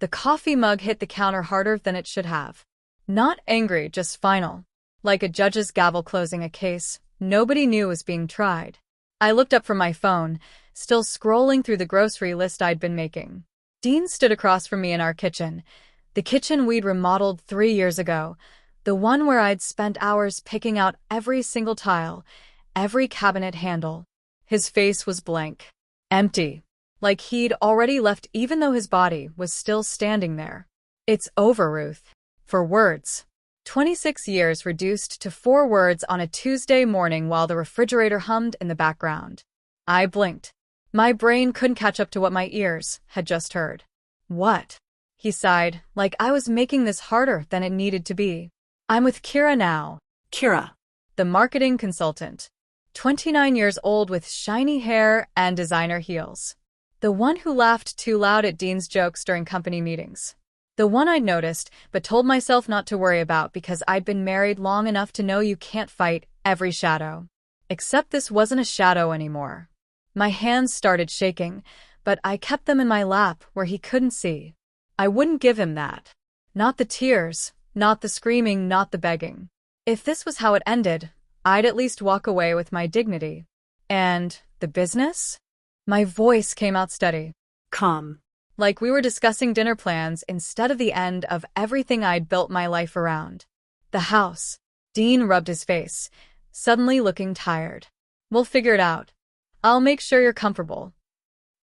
The coffee mug hit the counter harder than it should have. Not angry, just final. Like a judge's gavel closing a case nobody knew was being tried. I looked up from my phone, still scrolling through the grocery list I'd been making. Dean stood across from me in our kitchen. The kitchen we'd remodeled 3 years ago. The one where I'd spent hours picking out every single tile, every cabinet handle. His face was blank. Empty. Like he'd already left even though his body was still standing there. It's over, Ruth. 4 words. 26 years reduced to 4 words on a Tuesday morning while the refrigerator hummed in the background. I blinked. My brain couldn't catch up to what my ears had just heard. What? He sighed, like I was making this harder than it needed to be. I'm with Kira now. Kira. The marketing consultant. 29 years old with shiny hair and designer heels. The one who laughed too loud at Dean's jokes during company meetings. The one I'd noticed, but told myself not to worry about because I'd been married long enough to know you can't fight every shadow. Except this wasn't a shadow anymore. My hands started shaking, but I kept them in my lap where he couldn't see. I wouldn't give him that. Not the tears, not the screaming, not the begging. If this was how it ended, I'd at least walk away with my dignity. And the business? My voice came out steady. Calm. Like we were discussing dinner plans instead of the end of everything I'd built my life around. The house. Dean rubbed his face, suddenly looking tired. We'll figure it out. I'll make sure you're comfortable.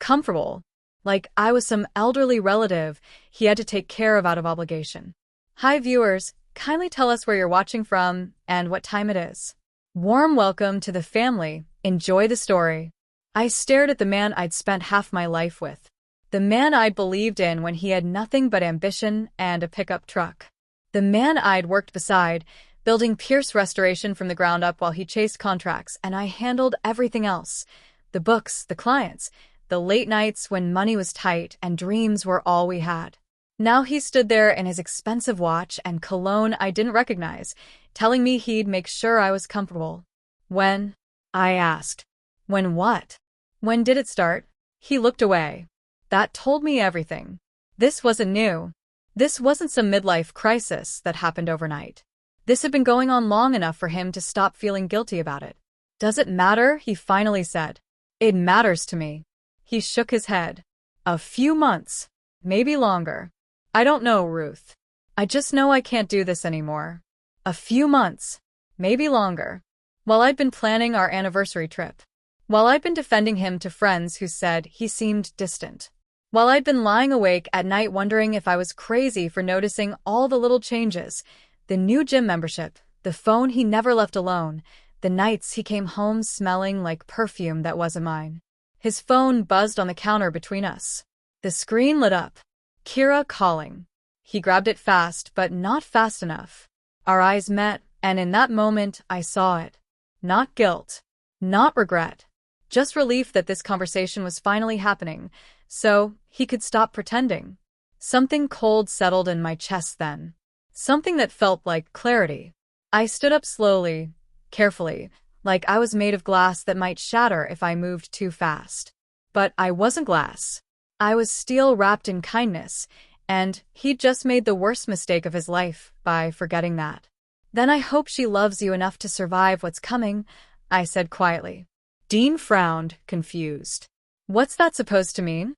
Comfortable? Like I was some elderly relative he had to take care of out of obligation. Hi viewers, kindly tell us where you're watching from and what time it is. Warm welcome to the family. Enjoy the story. I stared at the man I'd spent half my life with. The man I'd believed in when he had nothing but ambition and a pickup truck. The man I'd worked beside, building Pierce Restoration from the ground up while he chased contracts and I handled everything else. The books, the clients, the late nights when money was tight and dreams were all we had. Now he stood there in his expensive watch and cologne I didn't recognize, telling me he'd make sure I was comfortable. When? I asked. When what? When did it start? He looked away. That told me everything. This wasn't new. This wasn't some midlife crisis that happened overnight. This had been going on long enough for him to stop feeling guilty about it. Does it matter? He finally said. It matters to me. He shook his head. A few months. Maybe longer. I don't know, Ruth. I just know I can't do this anymore. A few months. Maybe longer. While I'd been planning our anniversary trip. While I'd been defending him to friends who said he seemed distant. While I'd been lying awake at night wondering if I was crazy for noticing all the little changes, the new gym membership, the phone he never left alone, the nights he came home smelling like perfume that wasn't mine. His phone buzzed on the counter between us. The screen lit up. Kira calling. He grabbed it fast, but not fast enough. Our eyes met, and in that moment I saw it. Not guilt. Not regret. Just relief that this conversation was finally happening, so he could stop pretending. Something cold settled in my chest then. Something that felt like clarity. I stood up slowly, carefully, like I was made of glass that might shatter if I moved too fast. But I wasn't glass. I was steel wrapped in kindness, and he'd just made the worst mistake of his life by forgetting that. Then I hope she loves you enough to survive what's coming, I said quietly. Dean frowned, confused. What's that supposed to mean?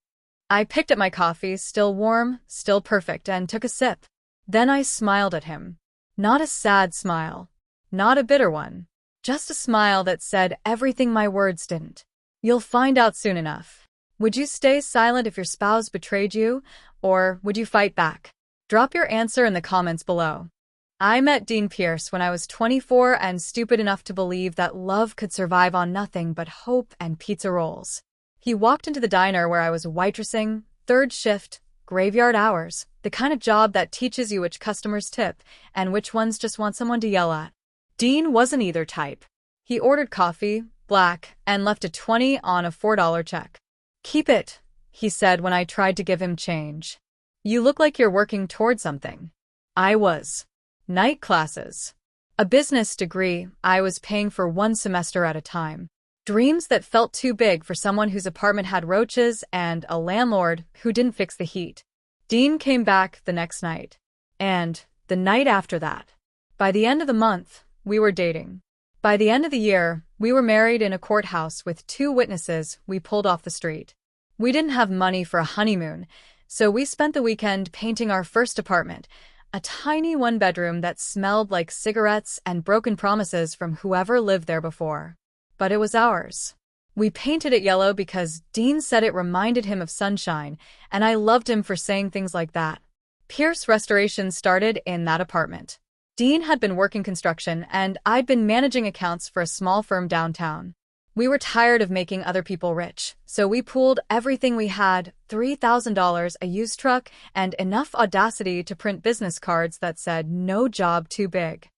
I picked up my coffee, still warm, still perfect, and took a sip. Then I smiled at him. Not a sad smile. Not a bitter one. Just a smile that said everything my words didn't. You'll find out soon enough. Would you stay silent if your spouse betrayed you, or would you fight back? Drop your answer in the comments below. I met Dean Pierce when I was 24 and stupid enough to believe that love could survive on nothing but hope and pizza rolls. He walked into the diner where I was waitressing, third shift, graveyard hours, the kind of job that teaches you which customers tip and which ones just want someone to yell at. Dean wasn't either type. He ordered coffee, black, and left a 20 on a $4 check. Keep it, he said when I tried to give him change. You look like you're working toward something. I was. Night classes. A business degree I was paying for 1 semester at a time. Dreams that felt too big for someone whose apartment had roaches and a landlord who didn't fix the heat. Dean came back the next night. And the night after that. By the end of the month, we were dating. By the end of the year, we were married in a courthouse with 2 witnesses we pulled off the street. We didn't have money for a honeymoon, so we spent the weekend painting our first apartment, a tiny one-bedroom that smelled like cigarettes and broken promises from whoever lived there before. But it was ours. We painted it yellow because Dean said it reminded him of sunshine, and I loved him for saying things like that. Pierce Restoration started in that apartment. Dean had been working construction, and I'd been managing accounts for a small firm downtown. We were tired of making other people rich, so we pooled everything we had, $3,000, a used truck, and enough audacity to print business cards that said, "No job too big."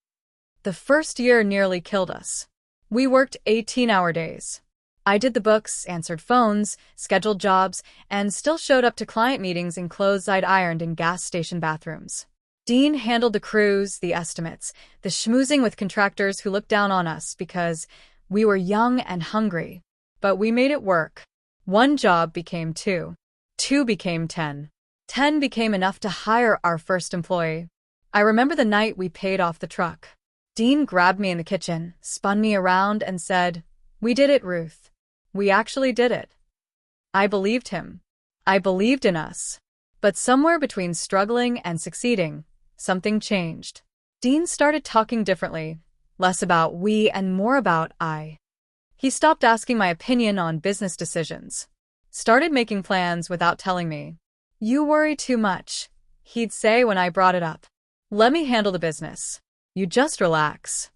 The first year nearly killed us. We worked 18-hour days. I did the books, answered phones, scheduled jobs, and still showed up to client meetings in clothes I'd ironed in gas station bathrooms. Dean handled the crews, the estimates, the schmoozing with contractors who looked down on us because we were young and hungry. But we made it work. 1 job became 2. 2 became 10. 10 became enough to hire our first employee. I remember the night we paid off the truck. Dean grabbed me in the kitchen, spun me around, and said, "We did it, Ruth. We actually did it." I believed him. I believed in us. But somewhere between struggling and succeeding, something changed. Dean started talking differently, less about we and more about I. He stopped asking my opinion on business decisions. Started making plans without telling me. "You worry too much," he'd say when I brought it up. "Let me handle the business. You just relax."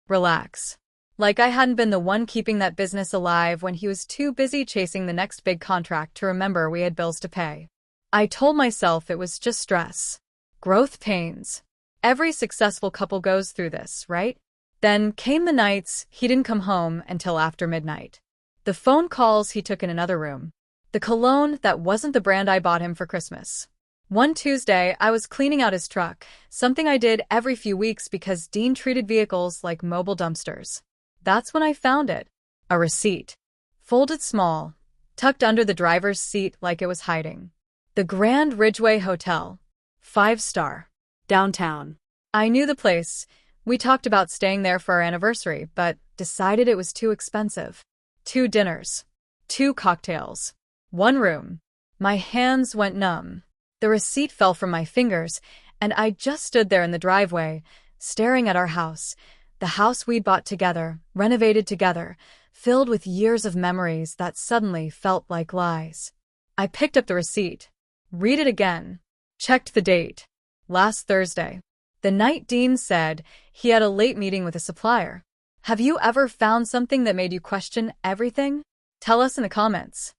Relax. Like I hadn't been the one keeping that business alive when he was too busy chasing the next big contract to remember we had bills to pay. I told myself it was just stress. Growth pains. Every successful couple goes through this, right? Then came the nights he didn't come home until after midnight. The phone calls he took in another room. The cologne that wasn't the brand I bought him for Christmas. One Tuesday, I was cleaning out his truck, something I did every few weeks because Dean treated vehicles like mobile dumpsters. That's when I found it. A receipt. Folded small, tucked under the driver's seat like it was hiding. The Grand Ridgeway Hotel. 5-star. Downtown. I knew the place. We talked about staying there for our anniversary, but decided it was too expensive. 2 dinners. 2 cocktails. 1 room. My hands went numb. The receipt fell from my fingers, and I just stood there in the driveway, staring at our house. The house we'd bought together, renovated together, filled with years of memories that suddenly felt like lies. I picked up the receipt. Read it again. Checked the date. Last Thursday. The night Dean said he had a late meeting with a supplier. Have you ever found something that made you question everything? Tell us in the comments.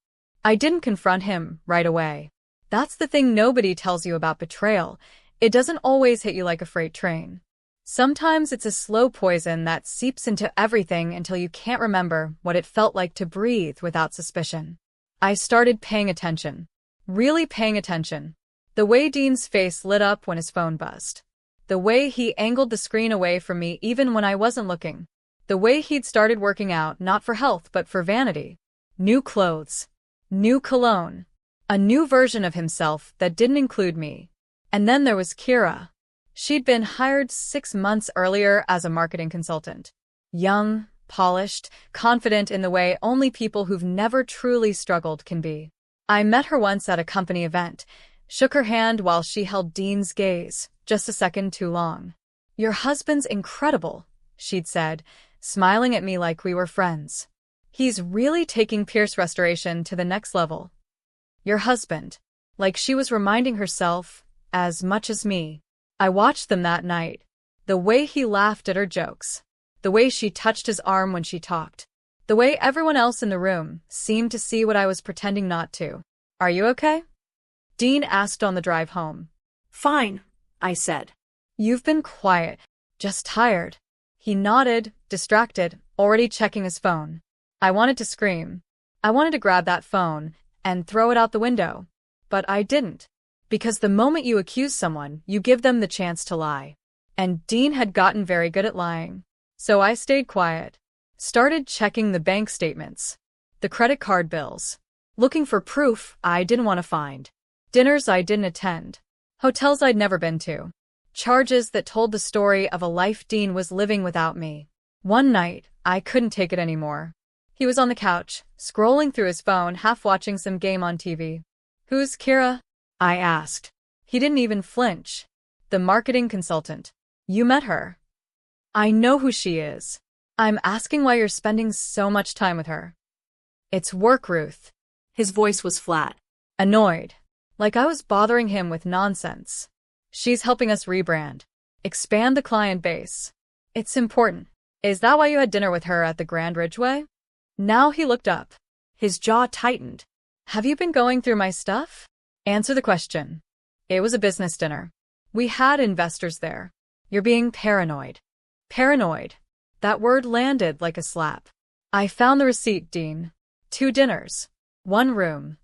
I didn't confront him right away. That's the thing nobody tells you about betrayal. It doesn't always hit you like a freight train. Sometimes it's a slow poison that seeps into everything until you can't remember what it felt like to breathe without suspicion. I started paying attention. Really paying attention. The way Dean's face lit up when his phone buzzed. The way he angled the screen away from me even when I wasn't looking. The way he'd started working out not for health but for vanity. New clothes. New cologne. A new version of himself that didn't include me. And then there was Kira. She'd been hired 6 months earlier as a marketing consultant. Young, polished, confident in the way only people who've never truly struggled can be. I met her once at a company event, shook her hand while she held Dean's gaze, just a second too long. "Your husband's incredible," she'd said, smiling at me like we were friends. "He's really taking Pierce Restoration to the next level." Your husband. Like she was reminding herself, as much as me. I watched them that night. The way he laughed at her jokes. The way she touched his arm when she talked. The way everyone else in the room seemed to see what I was pretending not to. "Are you okay?" Dean asked on the drive home. "Fine," I said. "You've been quiet. Just tired." He nodded, distracted, already checking his phone. I wanted to scream. I wanted to grab that phone and throw it out the window. But I didn't. Because the moment you accuse someone, you give them the chance to lie. And Dean had gotten very good at lying. So I stayed quiet. Started checking the bank statements. The credit card bills. Looking for proof I didn't want to find. Dinners I didn't attend. Hotels I'd never been to. Charges that told the story of a life Dean was living without me. One night, I couldn't take it anymore. He was on the couch, scrolling through his phone, half watching some game on TV. "Who's Kira?" I asked. He didn't even flinch. "The marketing consultant. You met her." "I know who she is." "I'm asking why you're spending so much time with her." "It's work, Ruth." His voice was flat. Annoyed. Like I was bothering him with nonsense. "She's helping us rebrand. Expand the client base. It's important." "Is that why you had dinner with her at the Grand Ridgeway?" Now he looked up. His jaw tightened. "Have you been going through my stuff?" "Answer the question." "It was a business dinner. We had investors there." "You're being paranoid." "Paranoid." That word landed like a slap. "I found the receipt, Dean. 2 dinners. 1 room."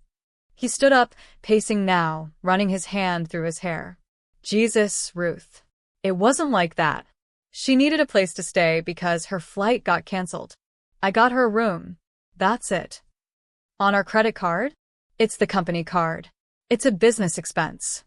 He stood up, pacing now, running his hand through his hair. "Jesus, Ruth. It wasn't like that. She needed a place to stay because her flight got canceled. I got her a room. That's it." "On our credit card?" "It's the company card. It's a business expense."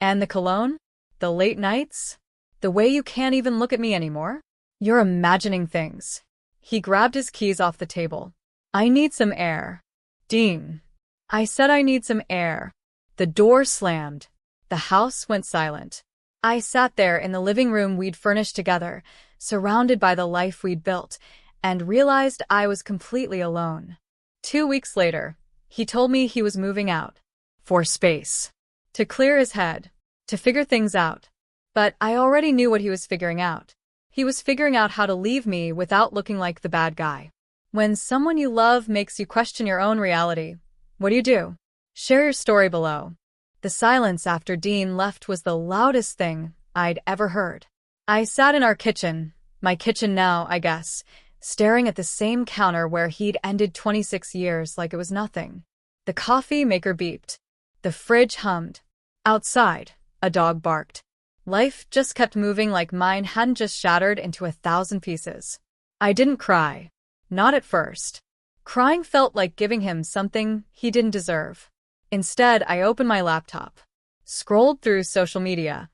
"And the cologne? The late nights? The way you can't even look at me anymore? You're imagining things." He grabbed his keys off the table. "I need some air." "Dean." I said I need some air. The door slammed. The house went silent. I sat there in the living room we'd furnished together, surrounded by the life we'd built, and realized I was completely alone. 2 weeks later, he told me he was moving out. For space. To clear his head. To figure things out. But I already knew what he was figuring out. He was figuring out how to leave me without looking like the bad guy. When someone you love makes you question your own reality, what do? Share your story below. The silence after Dean left was the loudest thing I'd ever heard. I sat in our kitchen, my kitchen now, I guess, staring at the same counter where he'd ended 26 years like it was nothing. The coffee maker beeped. The fridge hummed. Outside, a dog barked. Life just kept moving like mine hadn't just shattered into 1,000 pieces. I didn't cry. Not at first. Crying felt like giving him something he didn't deserve. Instead, I opened my laptop. Scrolled through social media.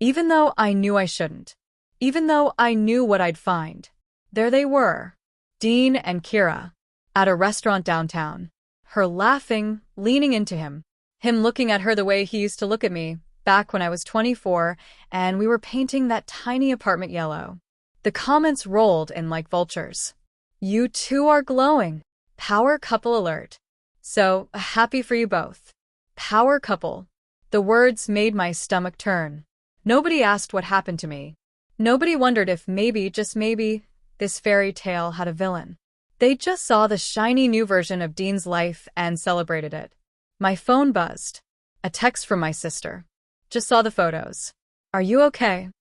Even though I knew I shouldn't. Even though I knew what I'd find. There they were. Dean and Kira. At a restaurant downtown. Her laughing, leaning into him. Him looking at her the way he used to look at me, back when I was 24, and we were painting that tiny apartment yellow. The comments rolled in like vultures. "You two are glowing. Power couple alert. So happy for you both. Power couple." The words made my stomach turn. Nobody asked what happened to me. Nobody wondered if maybe, just maybe, this fairy tale had a villain. They just saw the shiny new version of Dean's life and celebrated it. My phone buzzed. A text from my sister. "Just saw the photos. Are you okay?"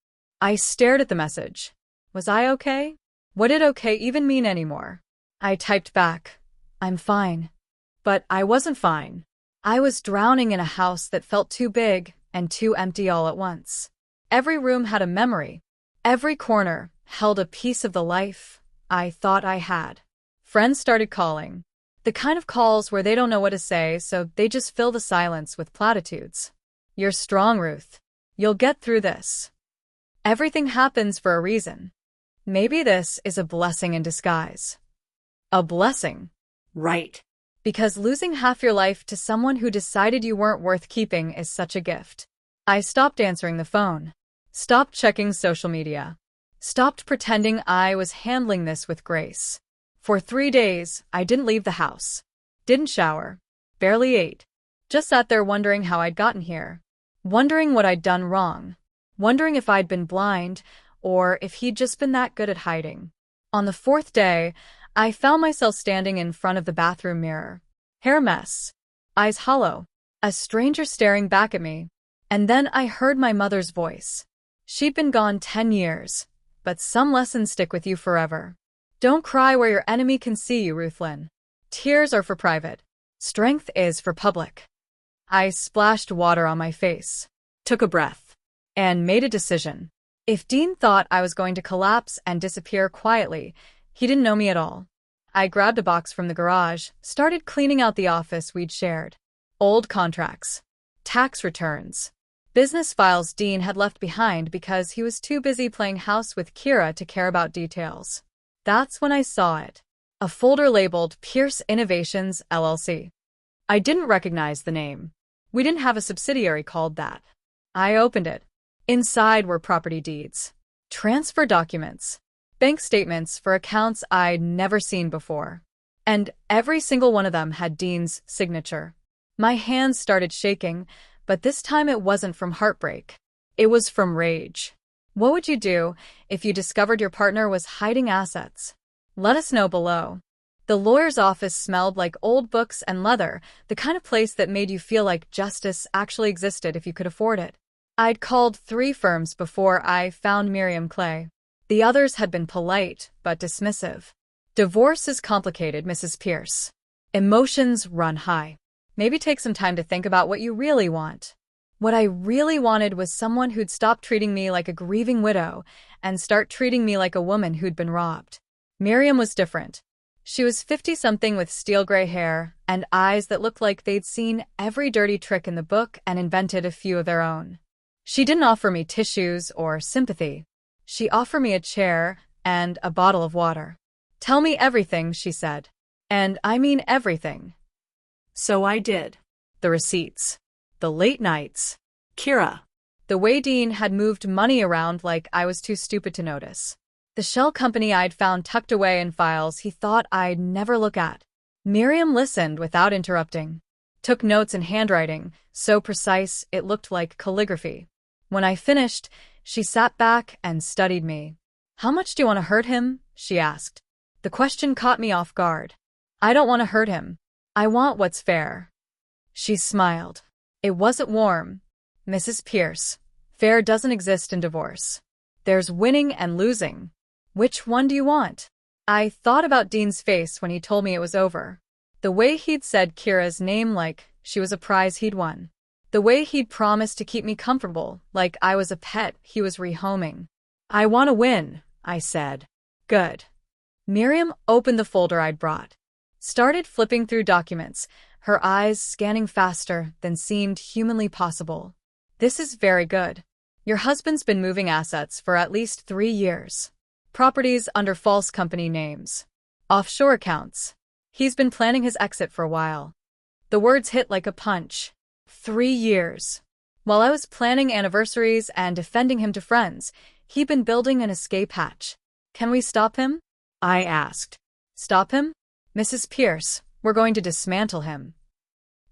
I stared at the message. Was I okay? What did okay even mean anymore? I typed back. "I'm fine." But I wasn't fine. I was drowning in a house that felt too big and too empty all at once. Every room had a memory. Every corner held a piece of the life I thought I had. Friends started calling. The kind of calls where they don't know what to say, so they just fill the silence with platitudes. "You're strong, Ruth. You'll get through this. Everything happens for a reason." Maybe this is a blessing in disguise. A blessing. Right. Because losing half your life to someone who decided you weren't worth keeping is such a gift. I stopped answering the phone. Stopped checking social media. Stopped pretending I was handling this with grace. For 3 days, I didn't leave the house. Didn't shower. Barely ate. Just sat there wondering how I'd gotten here. Wondering what I'd done wrong. Wondering if I'd been blind, or if he'd just been that good at hiding. On the 4th day, I found myself standing in front of the bathroom mirror. Hair mess. Eyes hollow. A stranger staring back at me. And then I heard my mother's voice. She'd been gone 10 years. But some lessons stick with you forever. Don't cry where your enemy can see you, Ruthlyn. Tears are for private. Strength is for public. I splashed water on my face. Took a breath. And made a decision. If Dean thought I was going to collapse and disappear quietly, he didn't know me at all. I grabbed a box from the garage, started cleaning out the office we'd shared. Old contracts. Tax returns. Business files Dean had left behind because he was too busy playing house with Kira to care about details. That's when I saw it. A folder labeled Pierce Innovations, LLC. I didn't recognize the name. We didn't have a subsidiary called that. I opened it. Inside were property deeds, transfer documents, bank statements for accounts I'd never seen before. And every single one of them had Dean's signature. My hands started shaking, but this time it wasn't from heartbreak. It was from rage. What would you do if you discovered your partner was hiding assets? Let us know below. The lawyer's office smelled like old books and leather, the kind of place that made you feel like justice actually existed if you could afford it. I'd called 3 firms before I found Miriam Clay. The others had been polite, but dismissive. Divorce is complicated, Mrs. Pierce. Emotions run high. Maybe take some time to think about what you really want. What I really wanted was someone who'd stop treating me like a grieving widow and start treating me like a woman who'd been robbed. Miriam was different. She was 50-something with steel gray hair and eyes that looked like they'd seen every dirty trick in the book and invented a few of their own. She didn't offer me tissues or sympathy. She offered me a chair and a bottle of water. Tell me everything, she said. And I mean everything. So I did. The receipts. The late nights. Kira. The way Dean had moved money around like I was too stupid to notice. The shell company I'd found tucked away in files he thought I'd never look at. Miriam listened without interrupting. Took notes in handwriting, so precise it looked like calligraphy. When I finished, she sat back and studied me. How much do you want to hurt him? She asked. The question caught me off guard. I don't want to hurt him. I want what's fair. She smiled. It wasn't warm. Mrs. Pierce, fair doesn't exist in divorce. There's winning and losing. Which one do you want? I thought about Dean's face when he told me it was over. The way he'd said Kira's name like she was a prize he'd won. The way he'd promised to keep me comfortable like I was a pet he was rehoming. I want to win, I said. Good. Miriam opened the folder I'd brought. Started flipping through documents, her eyes scanning faster than seemed humanly possible. This is very good. Your husband's been moving assets for at least 3 years. Properties under false company names. Offshore accounts. He's been planning his exit for a while. The words hit like a punch. 3 years. While I was planning anniversaries and defending him to friends, he'd been building an escape hatch. Can we stop him? I asked. Stop him? Mrs. Pierce, we're going to dismantle him.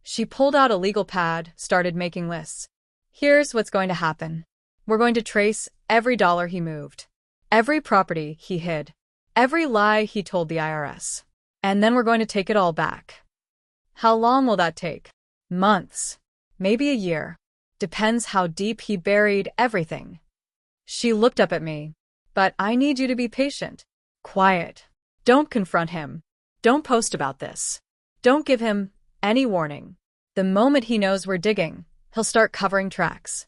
She pulled out a legal pad, started making lists. Here's what's going to happen. We're going to trace every dollar he moved, every property he hid, every lie he told the IRS. And then we're going to take it all back. How long will that take? Months. Maybe a year. Depends how deep he buried everything. She looked up at me. But I need you to be patient. Quiet. Don't confront him. Don't post about this. Don't give him any warning. The moment he knows we're digging, he'll start covering tracks.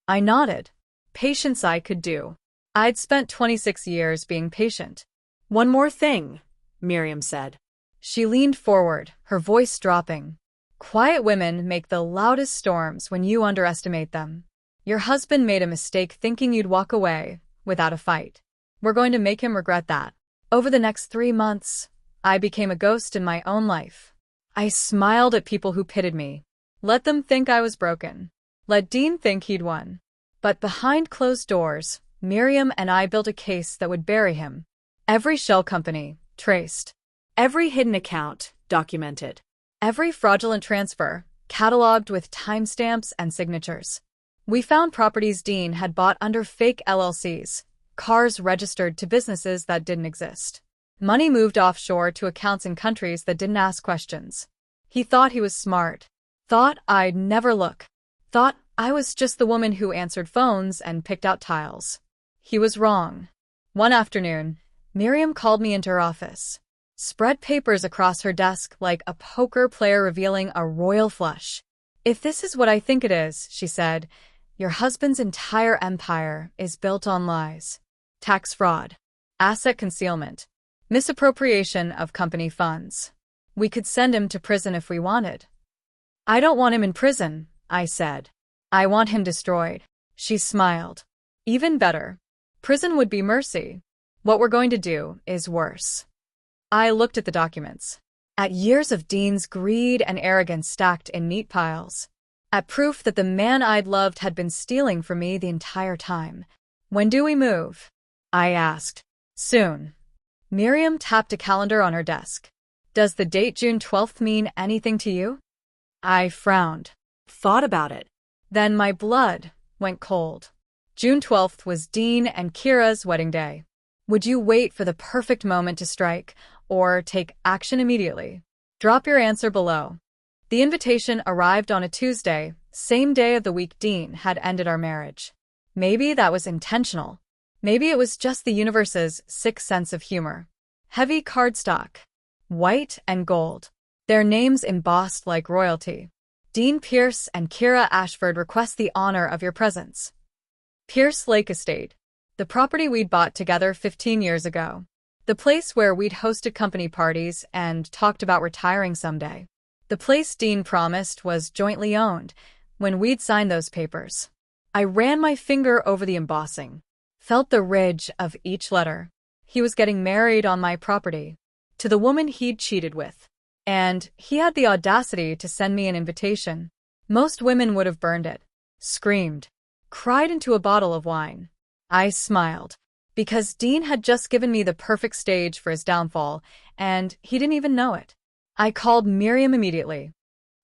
I nodded. Patience I could do. I'd spent 26 years being patient. One more thing, Miriam said. She leaned forward, her voice dropping. Quiet women make the loudest storms when you underestimate them. Your husband made a mistake thinking you'd walk away without a fight. We're going to make him regret that. Over the next 3 months, I became a ghost in my own life. I smiled at people who pitied me. Let them think I was broken. Let Dean think he'd won. But behind closed doors, Miriam and I built a case that would bury him. Every shell company, traced. Every hidden account, documented. Every fraudulent transfer, cataloged with timestamps and signatures. We found properties Dean had bought under fake LLCs, cars registered to businesses that didn't exist. Money moved offshore to accounts in countries that didn't ask questions. He thought he was smart. Thought I'd never look. Thought I was just the woman who answered phones and picked out tiles. He was wrong. One afternoon, Miriam called me into her office. Spread papers across her desk like a poker player revealing a royal flush. If this is what I think it is, she said, your husband's entire empire is built on lies. Tax fraud. Asset concealment. Misappropriation of company funds. We could send him to prison if we wanted. I don't want him in prison, I said. I want him destroyed. She smiled. Even better. Prison would be mercy. What we're going to do is worse. I looked at the documents. At years of Dean's greed and arrogance stacked in neat piles. At proof that the man I'd loved had been stealing from me the entire time. When do we move? I asked. Soon. Miriam tapped a calendar on her desk. Does the date June 12th mean anything to you? I frowned. Thought about it. Then my blood went cold. June 12th was Dean and Kira's wedding day. Would you wait for the perfect moment to strike, or take action immediately? Drop your answer below. The invitation arrived on a Tuesday, same day of the week Dean had ended our marriage. Maybe that was intentional. Maybe it was just the universe's sixth sense of humor. Heavy cardstock. White and gold. Their names embossed like royalty. Dean Pierce and Kira Ashford request the honor of your presence. Pierce Lake Estate. The property we'd bought together 15 years ago. The place where we'd hosted company parties and talked about retiring someday. The place Dean promised was jointly owned when we'd signed those papers. I ran my finger over the embossing. Felt the ridge of each letter. He was getting married on my property. To the woman he'd cheated with. And he had the audacity to send me an invitation. Most women would have burned it. Screamed. Cried into a bottle of wine. I smiled. Because Dean had just given me the perfect stage for his downfall, and he didn't even know it. I called Miriam immediately.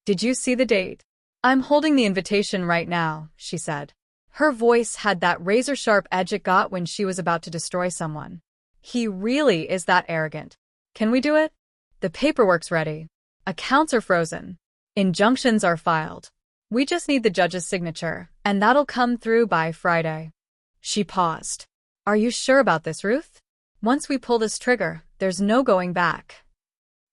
Did you see the date? I'm holding the invitation right now, she said. Her voice had that razor-sharp edge it got when she was about to destroy someone. He really is that arrogant. Can we do it? The paperwork's ready. Accounts are frozen. Injunctions are filed. We just need the judge's signature, and that'll come through by Friday. She paused. Are you sure about this, Ruth? Once we pull this trigger, there's no going back.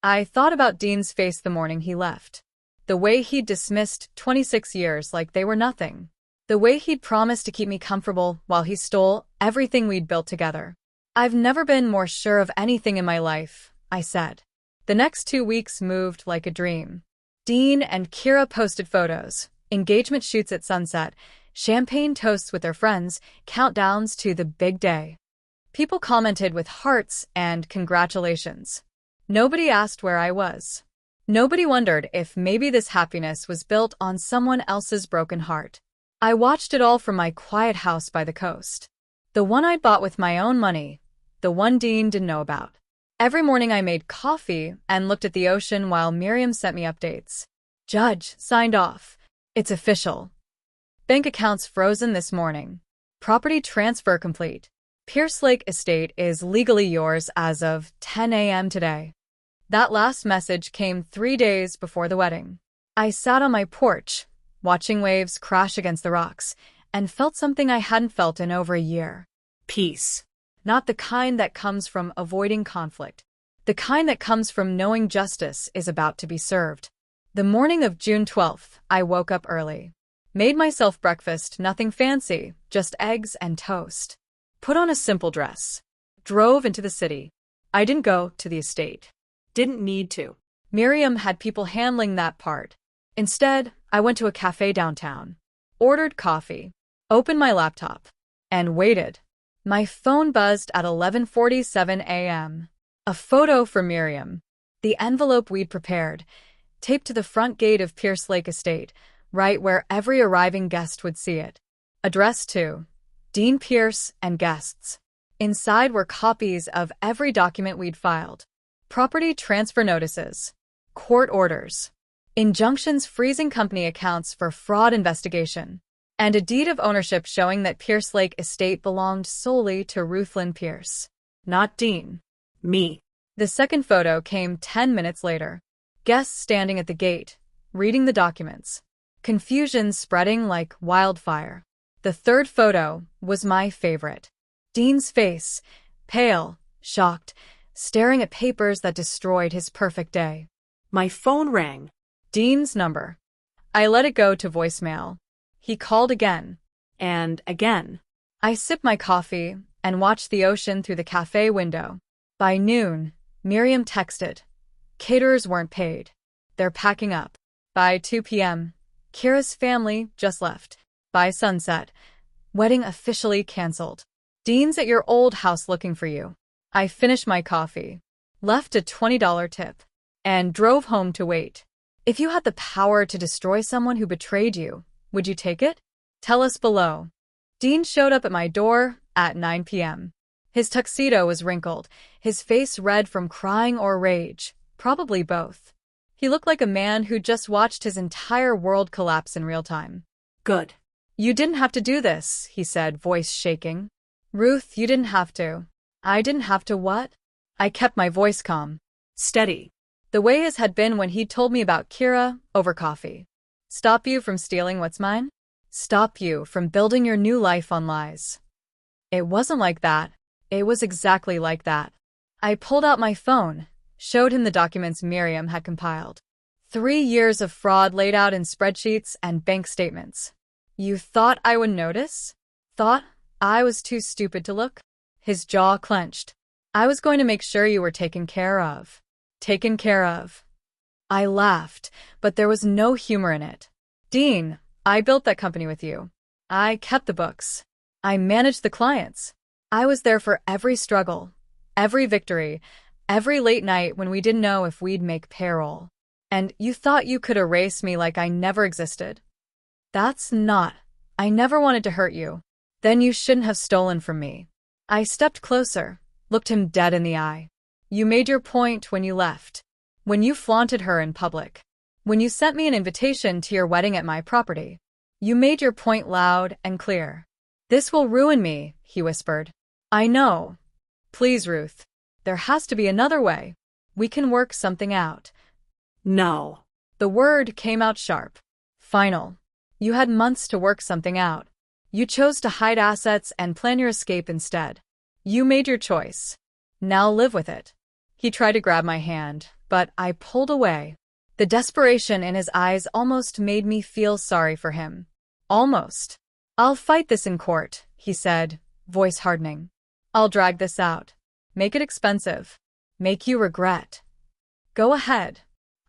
I thought about Dean's face the morning he left. The way he'd dismissed 26 years like they were nothing. The way he'd promised to keep me comfortable while he stole everything we'd built together. I've never been more sure of anything in my life, I said. The next 2 weeks moved like a dream. Dean and Kira posted photos, engagement shoots at sunset, champagne toasts with their friends, countdowns to the big day. People commented with hearts and congratulations. Nobody asked where I was. Nobody wondered if maybe this happiness was built on someone else's broken heart. I watched it all from my quiet house by the coast. The one I'd bought with my own money. The one Dean didn't know about. Every morning I made coffee and looked at the ocean while Miriam sent me updates. Judge signed off. It's official. Bank accounts frozen this morning. Property transfer complete. Pierce Lake Estate is legally yours as of 10 a.m. today. That last message came 3 days before the wedding. I sat on my porch, watching waves crash against the rocks, and felt something I hadn't felt in over a year. Peace. Not the kind that comes from avoiding conflict. The kind that comes from knowing justice is about to be served. The morning of June 12th, I woke up early. Made myself breakfast, nothing fancy, just eggs and toast. Put on a simple dress. Drove into the city. I didn't go to the estate. Didn't need to. Miriam had people handling that part. Instead, I went to a cafe downtown. Ordered coffee. Opened my laptop. And waited. My phone buzzed at 11:47 a.m. A photo for Miriam. The envelope we'd prepared, taped to the front gate of Pierce Lake Estate, right where every arriving guest would see it. Addressed to Dean Pierce and guests. Inside were copies of every document we'd filed. Property transfer notices. Court orders. Injunctions freezing company accounts for fraud investigation. And a deed of ownership showing that Pierce Lake Estate belonged solely to Ruthlyn Pierce. Not Dean. Me. The second photo came 10 minutes later. Guests standing at the gate, reading the documents. Confusion spreading like wildfire. The third photo was my favorite. Dean's face, pale, shocked, staring at papers that destroyed his perfect day. My phone rang. Dean's number. I let it go to voicemail. He called again. And again. I sipped my coffee and watched the ocean through the cafe window. By noon, Miriam texted. Caterers weren't paid. They're packing up. By 2 p.m., Kira's family just left. By sunset. Wedding officially cancelled. Dean's at your old house looking for you. I finished my coffee. Left a $20 tip. And drove home to wait. If you had the power to destroy someone who betrayed you, would you take it? Tell us below. Dean showed up at my door at 9 p.m. His tuxedo was wrinkled, his face red from crying or rage, probably both. He looked like a man who just watched his entire world collapse in real time. Good. You didn't have to do this, he said, voice shaking. Ruth, you didn't have to. I didn't have to what? I kept my voice calm. Steady. The way his had been when he told me about Kira over coffee. Stop you from stealing what's mine? Stop you from building your new life on lies. It wasn't like that. It was exactly like that. I pulled out my phone, showed him the documents Miriam had compiled. 3 years of fraud laid out in spreadsheets and bank statements. You thought I would notice? Thought I was too stupid to look? His jaw clenched. I was going to make sure you were taken care of. Taken care of. I laughed, but there was no humor in it. Dean, I built that company with you. I kept the books. I managed the clients. I was there for every struggle, every victory, every late night when we didn't know if we'd make payroll. And you thought you could erase me like I never existed? That's not. I never wanted to hurt you. Then you shouldn't have stolen from me. I stepped closer, looked him dead in the eye. You made your point when you left. When you flaunted her in public. When you sent me an invitation to your wedding at my property. You made your point loud and clear. This will ruin me, he whispered. I know. Please, Ruth. There has to be another way. We can work something out. No. The word came out sharp. Final. You had months to work something out. You chose to hide assets and plan your escape instead. You made your choice. Now live with it. He tried to grab my hand, but I pulled away. The desperation in his eyes almost made me feel sorry for him. Almost. I'll fight this in court, he said, voice hardening. I'll drag this out. Make it expensive. Make you regret. Go ahead.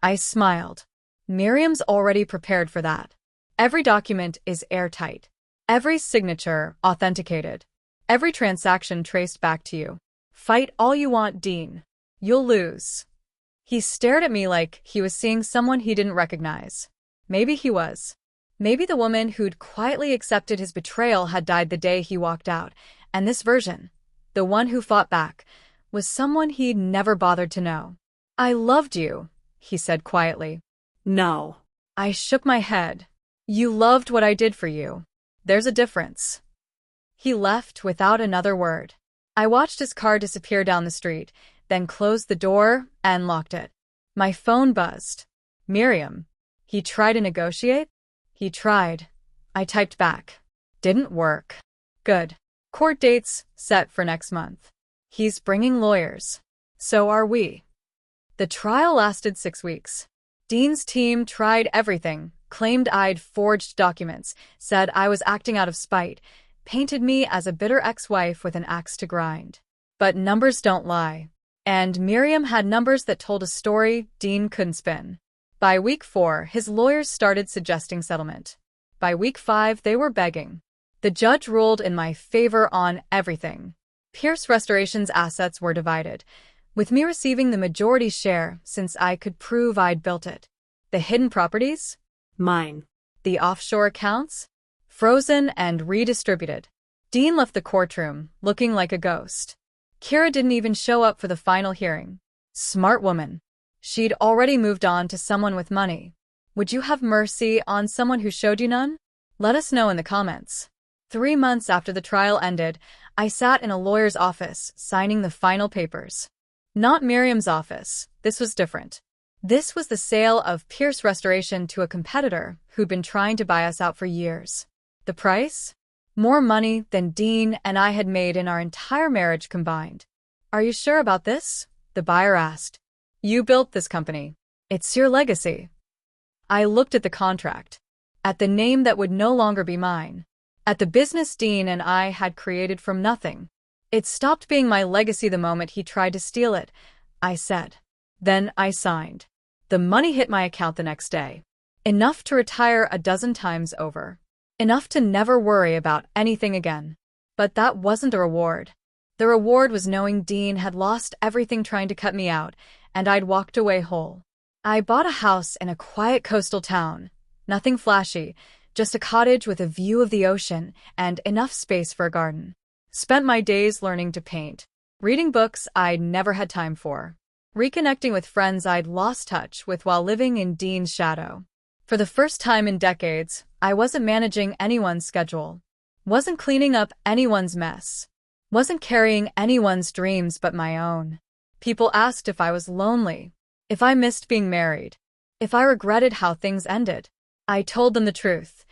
I smiled. Miriam's already prepared for that. Every document is airtight. Every signature authenticated. Every transaction traced back to you. Fight all you want, Dean. You'll lose. He stared at me like he was seeing someone he didn't recognize. Maybe he was. Maybe the woman who'd quietly accepted his betrayal had died the day he walked out, and this version, the one who fought back, was someone he'd never bothered to know. I loved you, he said quietly. No. I shook my head. You loved what I did for you. There's a difference. He left without another word. I watched his car disappear down the street, then closed the door and locked it. My phone buzzed. Miriam. He tried to negotiate? He tried. I typed back. Didn't work. Good. Court dates set for next month. He's bringing lawyers. So are we. The trial lasted 6 weeks. Dean's team tried everything, claimed I'd forged documents, said I was acting out of spite, painted me as a bitter ex-wife with an axe to grind. But numbers don't lie. And Miriam had numbers that told a story Dean couldn't spin. By week 4, his lawyers started suggesting settlement. By week 5, they were begging. The judge ruled in my favor on everything. Pierce Restoration's assets were divided, with me receiving the majority share since I could prove I'd built it. The hidden properties? Mine. The offshore accounts? Frozen and redistributed. Dean left the courtroom, looking like a ghost. Kira didn't even show up for the final hearing. Smart woman. She'd already moved on to someone with money. Would you have mercy on someone who showed you none? Let us know in the comments. 3 months after the trial ended, I sat in a lawyer's office, signing the final papers. Not Miriam's office. This was different. This was the sale of Pierce Restoration to a competitor who'd been trying to buy us out for years. The price? More money than Dean and I had made in our entire marriage combined. Are you sure about this? The buyer asked. You built this company. It's your legacy. I looked at the contract. At the name that would no longer be mine. At the business Dean and I had created from nothing. It stopped being my legacy the moment he tried to steal it, I said. Then I signed. The money hit my account the next day. Enough to retire a dozen times over. Enough to never worry about anything again. But that wasn't a reward. The reward was knowing Dean had lost everything trying to cut me out, and I'd walked away whole. I bought a house in a quiet coastal town. Nothing flashy, just a cottage with a view of the ocean and enough space for a garden. Spent my days learning to paint, reading books I'd never had time for, reconnecting with friends I'd lost touch with while living in Dean's shadow. For the first time in decades, I wasn't managing anyone's schedule, wasn't cleaning up anyone's mess, wasn't carrying anyone's dreams but my own. People asked if I was lonely, if I missed being married, if I regretted how things ended. I told them the truth.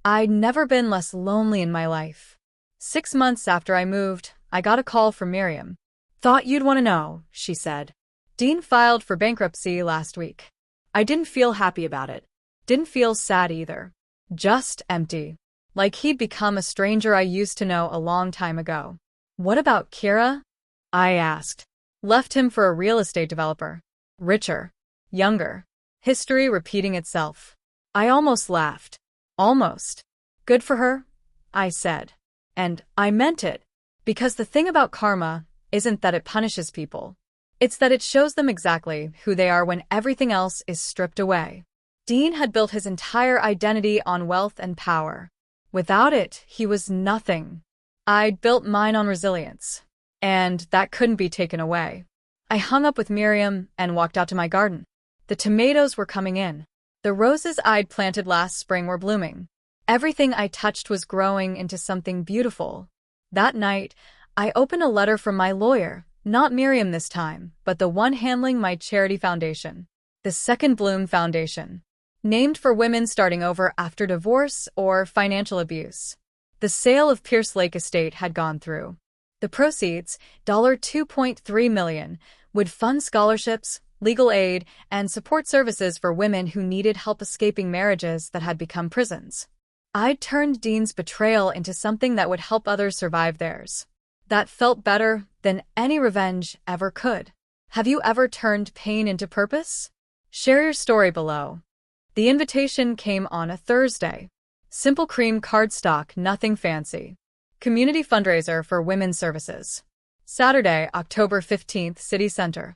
I'd never been less lonely in my life. 6 months after I moved, I got a call from Miriam. Thought you'd want to know, she said. Dean filed for bankruptcy last week. I didn't feel happy about it. Didn't feel sad either. Just empty. Like he'd become a stranger I used to know a long time ago. What about Kira? I asked. Left him for a real estate developer. Richer. Younger. History repeating itself. I almost laughed. Almost. Good for her, I said. And I meant it. Because the thing about karma isn't that it punishes people. It's that it shows them exactly who they are when everything else is stripped away. Dean had built his entire identity on wealth and power. Without it, he was nothing. I'd built mine on resilience. And that couldn't be taken away. I hung up with Miriam and walked out to my garden. The tomatoes were coming in. The roses I'd planted last spring were blooming. Everything I touched was growing into something beautiful. That night, I opened a letter from my lawyer, not Miriam this time, but the one handling my charity foundation. The Second Bloom Foundation. Named for women starting over after divorce or financial abuse. The sale of Pierce Lake Estate had gone through. The proceeds, $2.3 million, would fund scholarships, legal aid, and support services for women who needed help escaping marriages that had become prisons. I'd turned Dean's betrayal into something that would help others survive theirs. That felt better than any revenge ever could. Have you ever turned pain into purpose? Share your story below. The invitation came on a Thursday. Simple cream cardstock, nothing fancy. Community fundraiser for women's services. Saturday, October 15th, City Center.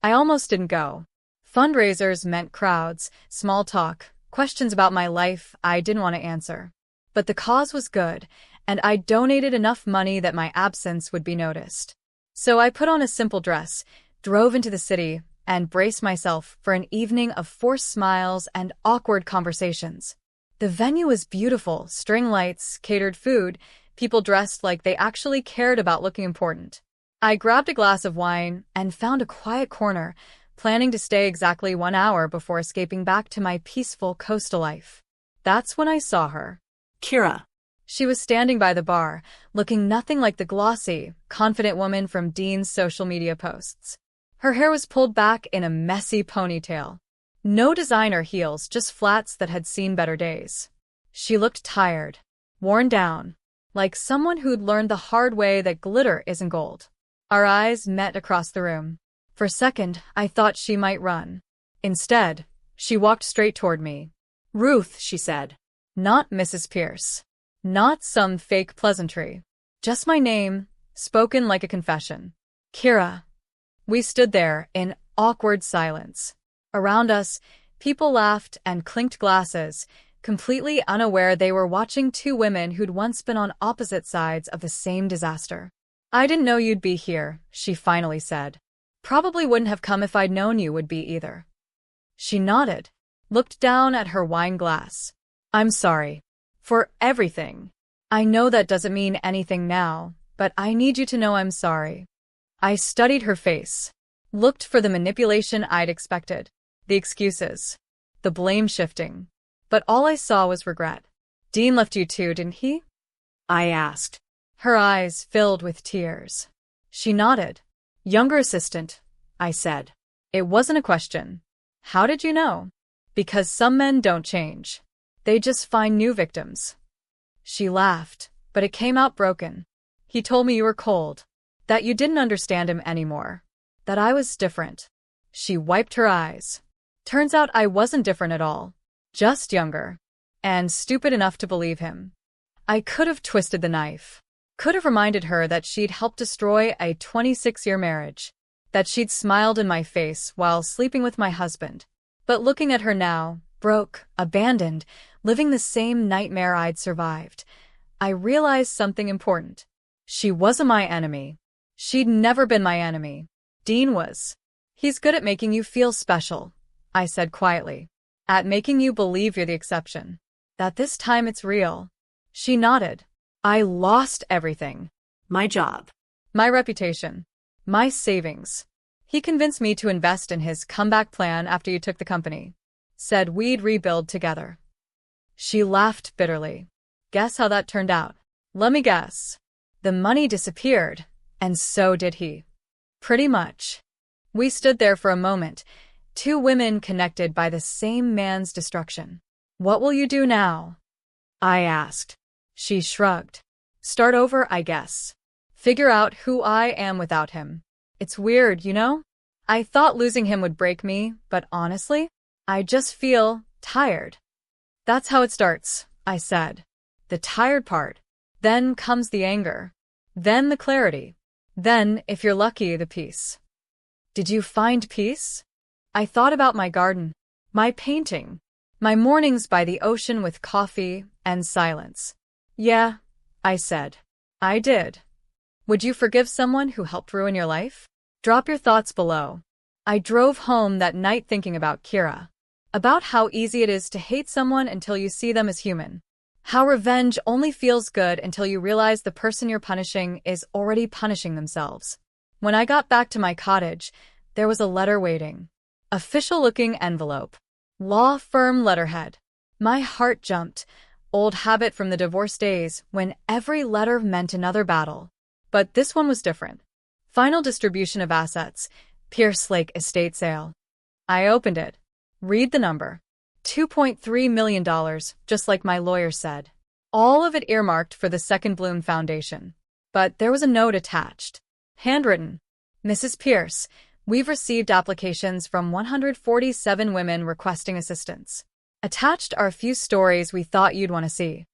I almost didn't go. Fundraisers meant crowds, small talk, questions about my life I didn't want to answer. But the cause was good, and I donated enough money that my absence would be noticed. So I put on a simple dress, drove into the city, and braced myself for an evening of forced smiles and awkward conversations. The venue was beautiful, string lights, catered food, people dressed like they actually cared about looking important. I grabbed a glass of wine and found a quiet corner, planning to stay exactly 1 hour before escaping back to my peaceful coastal life. That's when I saw her. Kira. She was standing by the bar, looking nothing like the glossy, confident woman from Dean's social media posts. Her hair was pulled back in a messy ponytail. No designer heels, just flats that had seen better days. She looked tired, worn down, like someone who'd learned the hard way that glitter isn't gold. Our eyes met across the room. For a second, I thought she might run. Instead, she walked straight toward me. Ruth, she said. Not Mrs. Pierce. Not some fake pleasantry. Just my name, spoken like a confession. Kira. We stood there in awkward silence. Around us, people laughed and clinked glasses, completely unaware they were watching two women who'd once been on opposite sides of the same disaster. I didn't know you'd be here, she finally said. Probably wouldn't have come if I'd known you would be either. She nodded, looked down at her wine glass. I'm sorry. For everything. I know that doesn't mean anything now, but I need you to know I'm sorry. I studied her face, looked for the manipulation I'd expected, the excuses, the blame shifting. But all I saw was regret. Dean left you too, didn't he? I asked. Her eyes filled with tears. She nodded. Younger assistant, I said. It wasn't a question. How did you know? Because some men don't change. They just find new victims. She laughed, but it came out broken. He told me you were cold, that you didn't understand him anymore, that I was different. She wiped her eyes. Turns out I wasn't different at all. Just younger. And stupid enough to believe him. I could have twisted the knife. Could have reminded her that she'd helped destroy a 26-year marriage. That she'd smiled in my face while sleeping with my husband. But looking at her now, broke, abandoned, living the same nightmare I'd survived, I realized something important. She wasn't my enemy. She'd never been my enemy. Dean was. He's good at making you feel special, I said quietly. At making you believe you're the exception. That this time it's real. She nodded. I lost everything. My job. My reputation. My savings. He convinced me to invest in his comeback plan after you took the company. Said we'd rebuild together. She laughed bitterly. Guess how that turned out? Let me guess. The money disappeared, and so did he. Pretty much. We stood there for a moment, two women connected by the same man's destruction. What will you do now? I asked. She shrugged. Start over, I guess. Figure out who I am without him. It's weird, you know? I thought losing him would break me, but honestly, I just feel tired. That's how it starts, I said. The tired part. Then comes the anger. Then the clarity. Then, if you're lucky, the peace. Did you find peace? I thought about my garden, my painting, my mornings by the ocean with coffee and silence. Yeah, I said. I did. Would you forgive someone who helped ruin your life? Drop your thoughts below. I drove home that night thinking about Kira. About how easy it is to hate someone until you see them as human. How revenge only feels good until you realize the person you're punishing is already punishing themselves. When I got back to my cottage, there was a letter waiting. Official-looking envelope. Law firm letterhead. My heart jumped. Old habit from the divorce days when every letter meant another battle. But this one was different. Final distribution of assets. Pierce Lake estate sale. I opened it. Read the number. $2.3 million, just like my lawyer said. All of it earmarked for the Second Bloom Foundation. But there was a note attached. Handwritten. Mrs. Pierce, we've received applications from 147 women requesting assistance. Attached are a few stories we thought you'd want to see.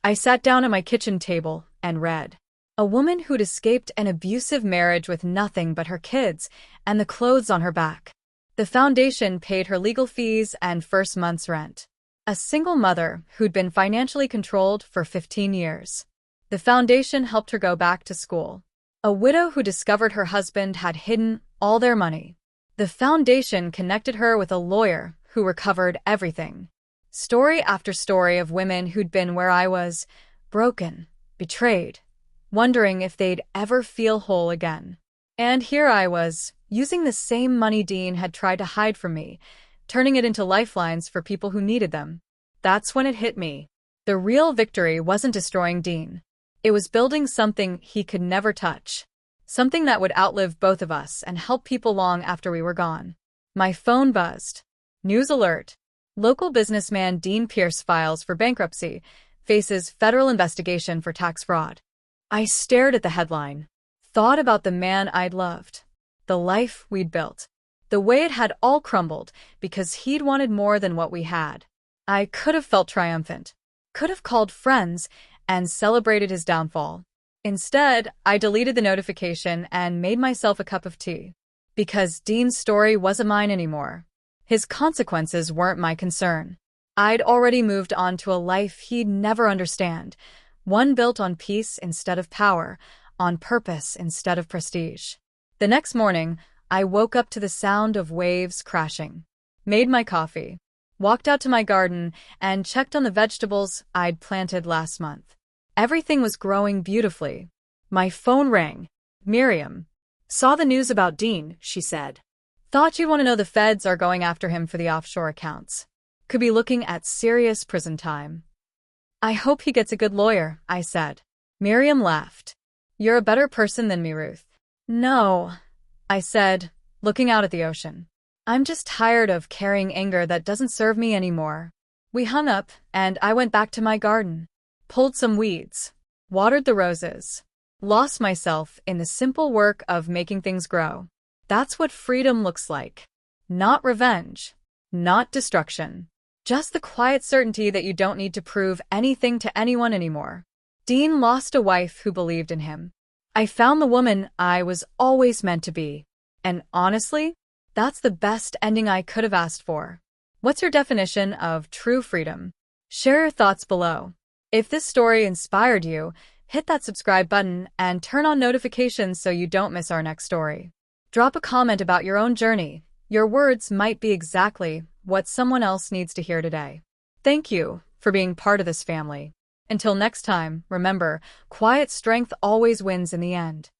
I sat down at my kitchen table and read. A woman who'd escaped an abusive marriage with nothing but her kids and the clothes on her back. The foundation paid her legal fees and first month's rent. A single mother who'd been financially controlled for 15 years. The foundation helped her go back to school. A widow who discovered her husband had hidden all their money. The foundation connected her with a lawyer who recovered everything. Story after story of women who'd been where I was, broken, betrayed, wondering if they'd ever feel whole again. And here I was, using the same money Dean had tried to hide from me, turning it into lifelines for people who needed them. That's when it hit me. The real victory wasn't destroying Dean. It was building something he could never touch. Something that would outlive both of us and help people long after we were gone. My phone buzzed. News alert. Local businessman Dean Pierce files for bankruptcy, faces federal investigation for tax fraud. I stared at the headline. Thought about the man I'd loved. The life we'd built. The way it had all crumbled because he'd wanted more than what we had. I could have felt triumphant. Could have called friends and celebrated his downfall. Instead, I deleted the notification and made myself a cup of tea. Because Dean's story wasn't mine anymore. His consequences weren't my concern. I'd already moved on to a life he'd never understand. One built on peace instead of power, on purpose instead of prestige. The next morning, I woke up to the sound of waves crashing. Made my coffee. Walked out to my garden and checked on the vegetables I'd planted last month. Everything was growing beautifully. My phone rang. Miriam. Saw the news about Dean, she said. Thought you'd want to know the feds are going after him for the offshore accounts. Could be looking at serious prison time. I hope he gets a good lawyer, I said. Miriam laughed. You're a better person than me, Ruth. No, I said, looking out at the ocean. I'm just tired of carrying anger that doesn't serve me anymore. We hung up, and I went back to my garden. Pulled some weeds. Watered the roses. Lost myself in the simple work of making things grow. That's what freedom looks like. Not revenge. Not destruction. Just the quiet certainty that you don't need to prove anything to anyone anymore. Dean lost a wife who believed in him. I found the woman I was always meant to be. And honestly, that's the best ending I could have asked for. What's your definition of true freedom? Share your thoughts below. If this story inspired you, hit that subscribe button and turn on notifications so you don't miss our next story. Drop a comment about your own journey. Your words might be exactly what someone else needs to hear today. Thank you for being part of this family. Until next time, remember, quiet strength always wins in the end.